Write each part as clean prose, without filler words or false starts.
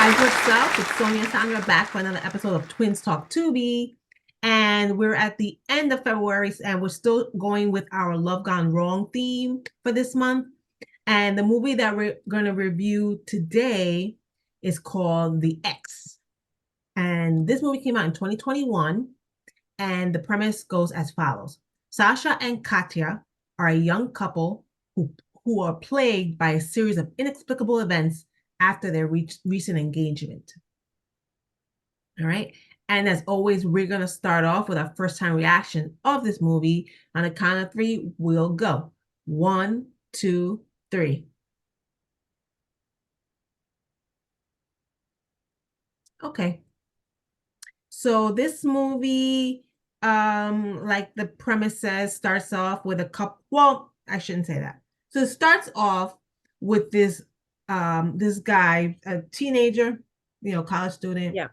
guys, what's up? It's Sonia and Sandra back for another episode of Twins Talk Tubi. And we're at the end of February and we're still going with our Love Gone Wrong theme for this month. And the movie that we're going to review today is called The Ex. And this movie came out in 2021. And the premise goes as follows. Sasha and Katya are a young couple who are plagued by a series of inexplicable events after their recent engagement. All right. And as always, we're going to start off with our first time reaction of this movie. On a count of three, we'll go. 1, 2, 3. Okay. So this movie, like the premise says, starts off with a couple. Well, I shouldn't say that. So it starts off with this guy, a teenager, college student. Yeah.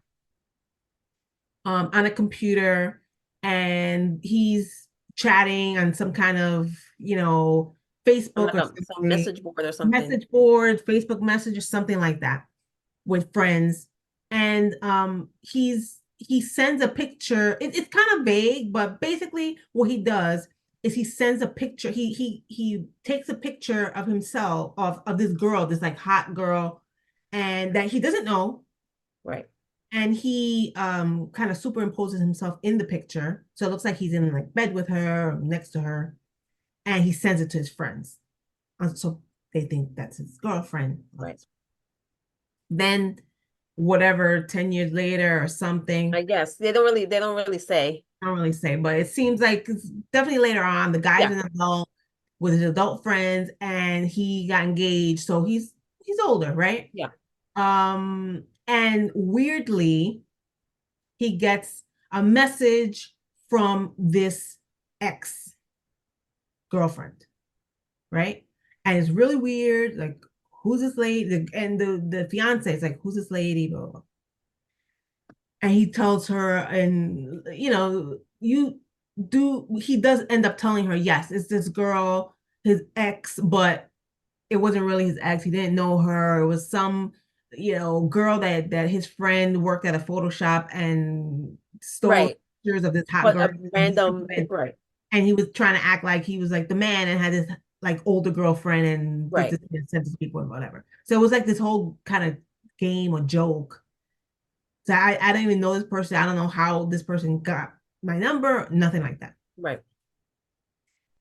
On a computer, and he's chatting on some kind of, Facebook Like or some something, message board or something. message board, Facebook message or something like that with friends. And he sends a picture. It's kind of vague, but basically what he does is he sends a picture. He takes a picture of himself of this girl, this like hot girl, and that he doesn't know. Right. And he kind of superimposes himself in the picture, so it looks like he's in like bed with her or next to her, and he sends it to his friends, so they think that's his girlfriend. Right. Then whatever, 10 years later or something, I guess they don't really say. I don't really say, but it seems like it's definitely later on, the guy's Yeah. an adult with his adult friends, and he got engaged, so he's older, right? Yeah. And weirdly, he gets a message from this ex girlfriend, right? And it's really weird. Like, who's this lady? And the fiance is like, who's this lady? Blah, blah, blah. And he tells her, and he does end up telling her, yes, it's this girl, his ex, but it wasn't really his ex. He didn't know her. It was some, girl that his friend worked at a photo shop and stole Right. pictures of this hot But girl. a random, right. And he was trying to act like he was like the man and had this like older girlfriend and did Right. this and sent this people and whatever. So it was like this whole kind of game or joke. So I don't even know this person. I don't know how this person got my number, nothing like that. Right.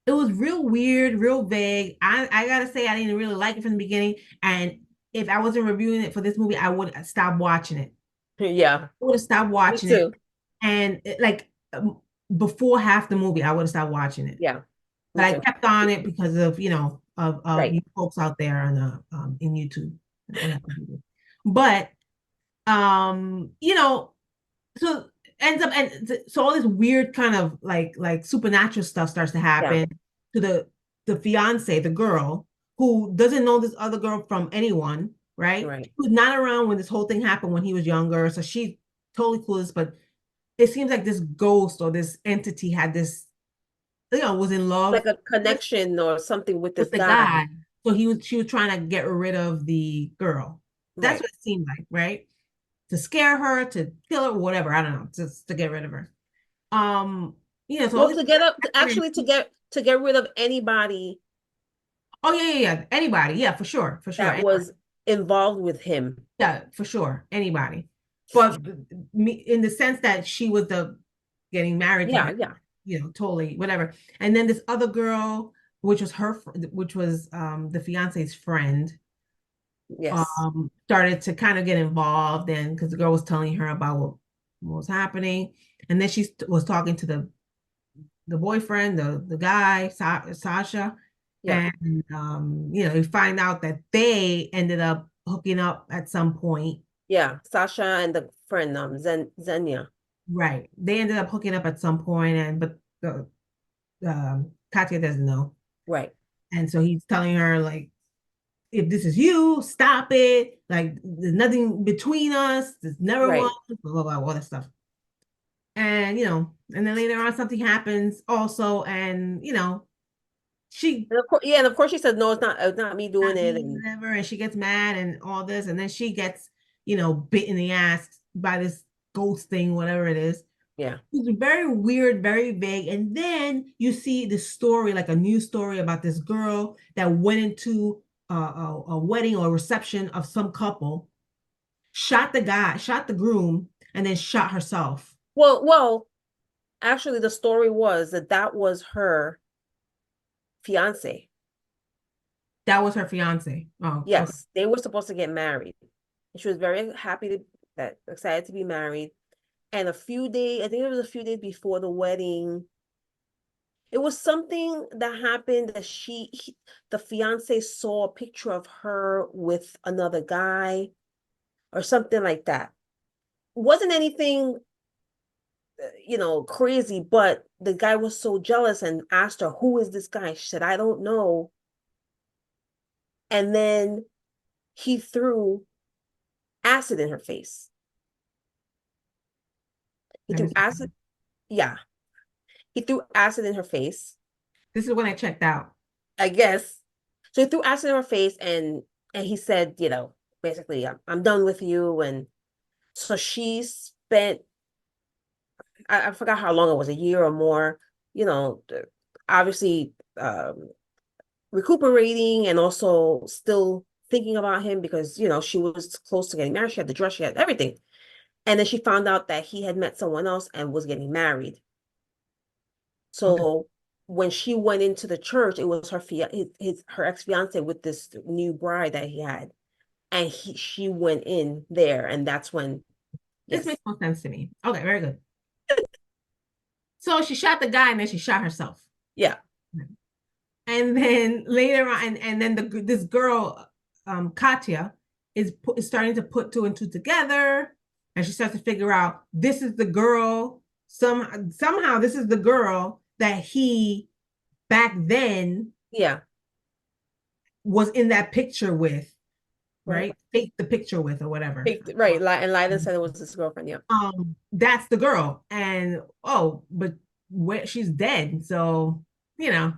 It was real weird, real vague. I gotta say, I didn't really like it from the beginning. And if I wasn't reviewing it for this movie, I would stop watching it. Yeah. I would have stopped Me watching it. too. And before half the movie, I would have stopped watching it. Yeah. But Me I too. kept on it because of, of Right. you folks out there on in YouTube. But so ends up, and so all this weird kind of like supernatural stuff starts to Yeah. happen to the fiance, the girl who doesn't know this other girl from anyone, right? Right. She was not around when this whole thing happened when he was younger, so she's totally clueless. But it seems like this ghost or this entity had this, was in love Like a connection or something with with this the guy. guy. So she was trying to get rid of the girl. That's Right. what it seemed like, right? To scare her, to kill her, whatever. I don't know, just to get rid of her. So all Well, this to get up, happening. actually to get rid of anybody Oh yeah. Anybody, yeah, for sure, that anybody. was involved with him. Yeah, for sure, anybody. But me, in the sense that she was the getting married to Yeah. him, Yeah. totally, whatever. And then this other girl, which was the fiance's friend, Yes. started to kind of get involved, and because the girl was telling her about what was happening, and then she was talking to the boyfriend, the guy, Sasha, Yeah. and you find out that they ended up hooking up at some point. Yeah. Sasha and the friend, Zenya. Right. They ended up hooking up at some point, and but the Katya doesn't know. Right. And so he's telling her, like, if this is you, stop it. Like, there's nothing between us. There's never was, Right. blah, blah, blah, all that stuff. And and then later on something happens also, and she And of course, yeah, and of course she said, no, it's not me doing not it. me, And whatever, and she gets mad and all this, and then she gets bit in the ass by this ghost thing, whatever it is. Yeah. It's very weird, very vague. And then you see the story, like a news story about this girl that went into a wedding or a reception of some couple, shot the guy, shot the groom, and then shot herself. Well, actually, the story was that that was her fiance. That was her fiance. Oh, okay. Yes, they were supposed to get married. She was very happy that excited to be married. And a few days, I think it was a few days before the wedding, it was something that happened that the fiance saw a picture of her with another guy or something like that. Wasn't anything, crazy, but the guy was so jealous and asked her, "Who is this guy?" She said, "I don't know." And then he threw acid in her face. He Let me threw see. acid. Yeah, he threw acid in her face, This is when I checked out. I guess. So he threw acid in her face, and he said, basically, I'm done with you. And so she spent, I forgot how long it was, a year or more, you know, obviously recuperating and also still thinking about him because, she was close to getting married. She had the dress, she had everything. And then she found out that he had met someone else and was getting married. Okay. So when she went into the church, it was her ex-fiance with this new bride that he had. And she went in there, and that's when, This yes. makes more sense to me. Okay, very good. So she shot the guy and then she shot herself. Yeah. And then later on, and then this girl, Katya, is starting to put two and two together, and she starts to figure out this is the girl. Somehow this is the girl that he back then Yeah. was in that picture with, Right. right? Faked the picture with or whatever. Right. And Lyden said it was his girlfriend. Yeah. That's the girl, and oh, but where she's dead, so you know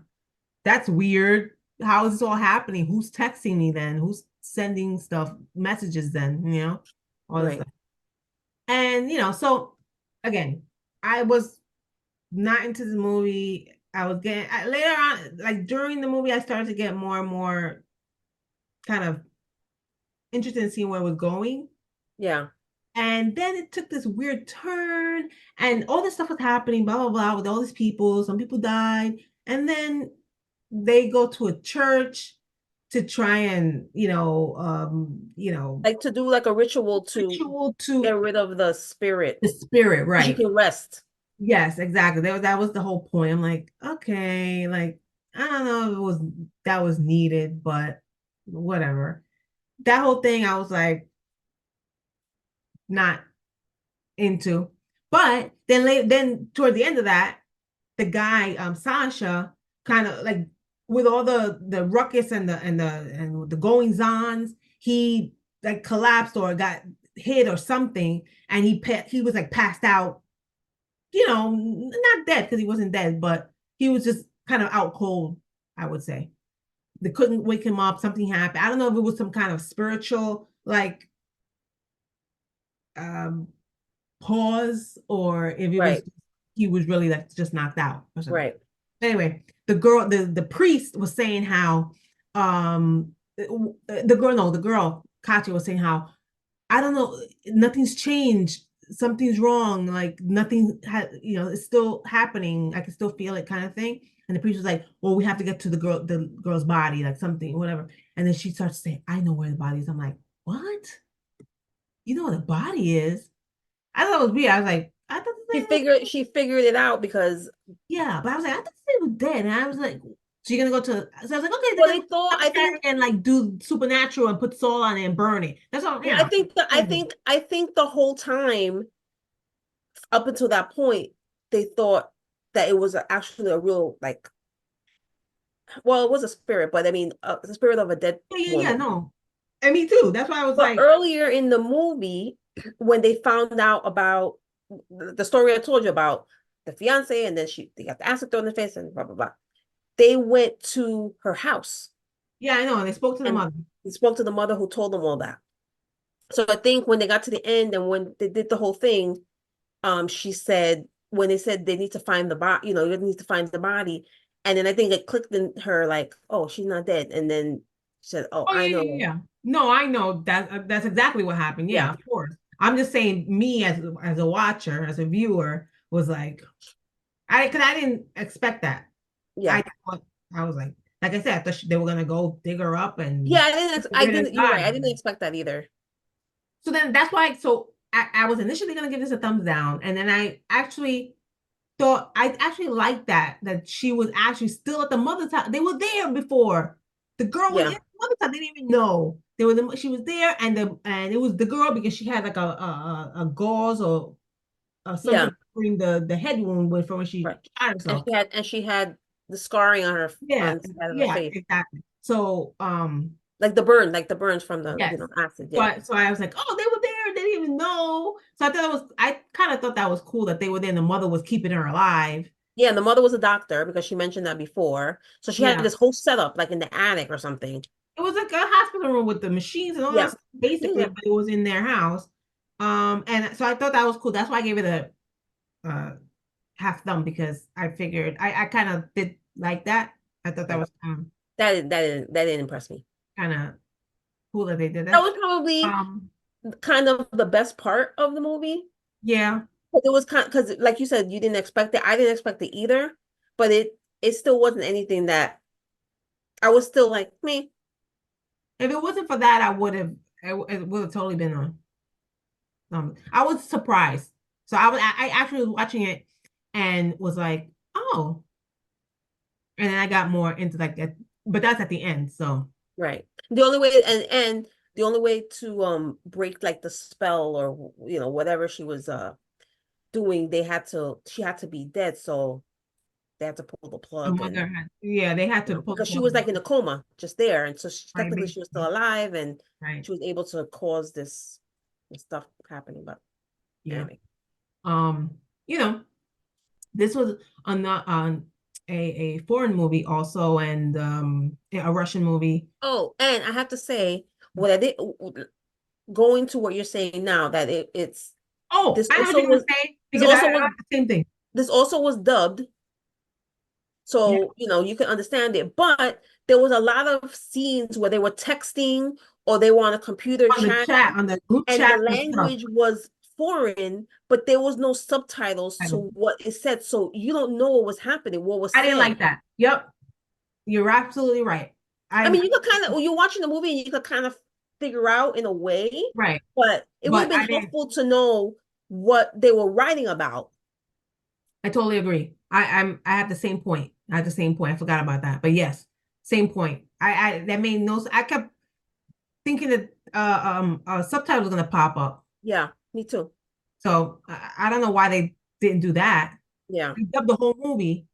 that's weird. How is this all happening? Who's texting me then? Who's sending stuff, messages then? All this Right. stuff. And so again, I was not into the movie. I was getting later on, like during the movie, I started to get more and more kind of interested in seeing where it was going. Yeah. And then it took this weird turn, and all this stuff was happening, blah blah blah, with all these people. Some people died, and then they go to a church to try and Like to do like a ritual to ritual get to rid of the spirit. the spirit, So she right? can rest. Yes, exactly. That was the whole point. I'm like, okay, like I don't know if that was needed, but whatever. That whole thing, I was like not into. But then toward the end of that, the guy, Sasha, kind of like with all the ruckus and the goings ons, he like collapsed or got hit or something, and he was like passed out, not dead because he wasn't dead, but he was just kind of out cold, I would say. They couldn't wake him up. Something happened. I don't know if it was some kind of spiritual like um pause or if it was Right. he was really like just knocked out or something. Right. Anyway, the priest was saying how the girl Katya was saying how I don't know, nothing's changed, something's wrong, like nothing had, it's still happening, I can still feel it, kind of thing. And the priest was like, well, we have to get to the girl's body, like something, whatever. And then she starts to say, I know where the body is. I'm like, what? You know where the body is? I thought it was weird. I was like, I thought She figured it out because, yeah, but I was like, I thought they was dead. And I was like, so you're gonna go to, so I was like, okay, they're well, gonna they go to thought, the cemetery and like do supernatural and put salt on it and burn it. That's all, well, I think the whole time up until that point, they thought that it was actually a real, like, well, it was a spirit, but I mean, the spirit of a dead Yeah, woman. no. And me too. That's why I was But like, earlier in the movie, when they found out about the story I told you about the fiance, and then they got the acid thrown in the face, and blah blah blah. They went to her house yeah, I know. And they spoke to the and mother. he spoke to the mother who told them all that. So I think when they got to the end and when they did the whole thing, she said when they said they need to find the body, you need to find the body, and then I think it clicked in her like, oh, she's not dead, and then she said, oh, Oh I yeah, yeah, know, yeah. No, I know that that's exactly what happened. Yeah, yeah, of course. I'm just saying, me as a watcher, as a viewer, was like, because I didn't expect that. yeah, I thought I was like I said, I thought they were gonna go dig her up yeah. and get I rid of his didn't. You're right. I body. didn't expect that either. So then that's why. So I was initially gonna give this a thumbs down, and then I actually thought I actually liked that she was actually still at the mother's house. They were there before. The girl was in Yeah, the mother's house. They didn't even know. She was there, and it was the girl because she had like a gauze or yeah, something between the head wound with from when she right. shot And herself. she had the scarring on her Yeah, on the side of her yeah, face, exactly. So like the burns from the yes. acid. So Yeah, I was like, oh, they were there. They didn't even know. So I kind of thought that was cool that they were there and the mother was keeping her alive. yeah. And the mother was a doctor because she mentioned that before, so she had Yeah. this whole setup like in the attic or something. It was like a hospital room with the machines and all that Yeah, stuff, yeah, basically, yeah. but it was in their house. And so I thought that was cool. That's why I gave it a half thumb because I figured I kind of did like that. I thought that Yeah. was That didn't impress me. kind of cool that they did That that. was probably Um, kind of the best part of the movie. yeah. But it was kind because, like you said, you didn't expect it. I didn't expect it either. But it still wasn't anything that I was still like me. If it wasn't for that, I would have it would have totally been on. I was surprised. So I actually was watching it and was like, oh, and then I got more into like that, but that's at the end. So Right. The only way and the only way to break like the spell or whatever she was doing, she had to be dead. So they had to pull the the plug mother and had, yeah, they had to pull the because she plug, was like in a coma just there, and so right? technically she was still Basically, alive and right? she was able to cause this stuff happening. But Yeah. anyway. Um, you know, this was on a foreign movie also, and a Russian movie. Oh, and I have to say, what I did going to what you're saying now, that it's Oh, this I know what also you're gonna was say this because also I was like the same thing. this also was dubbed, Yeah, so you can understand it. But there was a lot of scenes where they were texting or they were on a computer on the chat, chat, on the group and the chat and stuff. language was foreign, but there was no subtitles I to what it said, so you don't know what was happening, what was didn't said. like that. Yep, you're absolutely right. I I mean, you could kind of, you're watching the movie and you could kind of figure out in a way, right, but it would have but been I didn't. helpful to know what they were writing about. I totally agree. I have the same point. I have the same point. I forgot about that. But yes, same point. I that made no I kept thinking that subtitles gonna pop up. Yeah, me too. So I don't know why they didn't do that. Yeah, They dubbed the whole movie,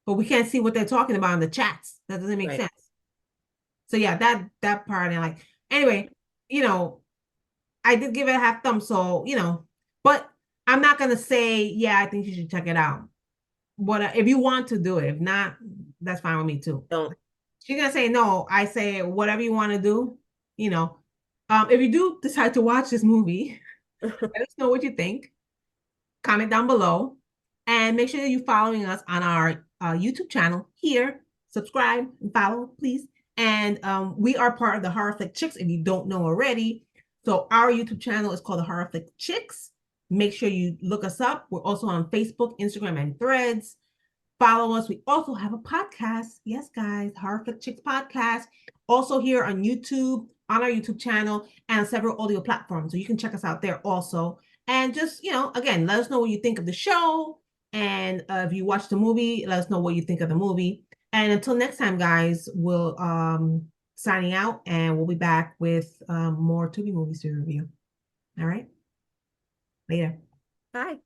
but we can't see what they're talking about in the chats. That doesn't make right. sense. So yeah, that part and like anyway, you know, I did give it a half thumb, so but I'm not gonna say, yeah, I think you should check it out. What if you want to do it? If not, that's fine with me too. Don't. She's gonna say no. I say whatever you want to do. You know, if you do decide to watch this movie, let us know what you think. Comment down below, and make sure that you're following us on our YouTube channel here. Subscribe and follow, please. And we are part of the Horror Flick Chicks. If you don't know already, so our YouTube channel is called the Horror Flick Chicks. Make sure you look us up. We're also on Facebook, Instagram, and Threads. Follow us. We also have a podcast. Yes, guys, Horror Flick Chicks podcast. Also here on YouTube, on our YouTube channel, and several audio platforms. So you can check us out there also. And just, again, let us know what you think of the show. And if you watch the movie, let us know what you think of the movie. And until next time, guys, we'll signing out and we'll be back with more Tubi movies to review. All right. Later. Hi.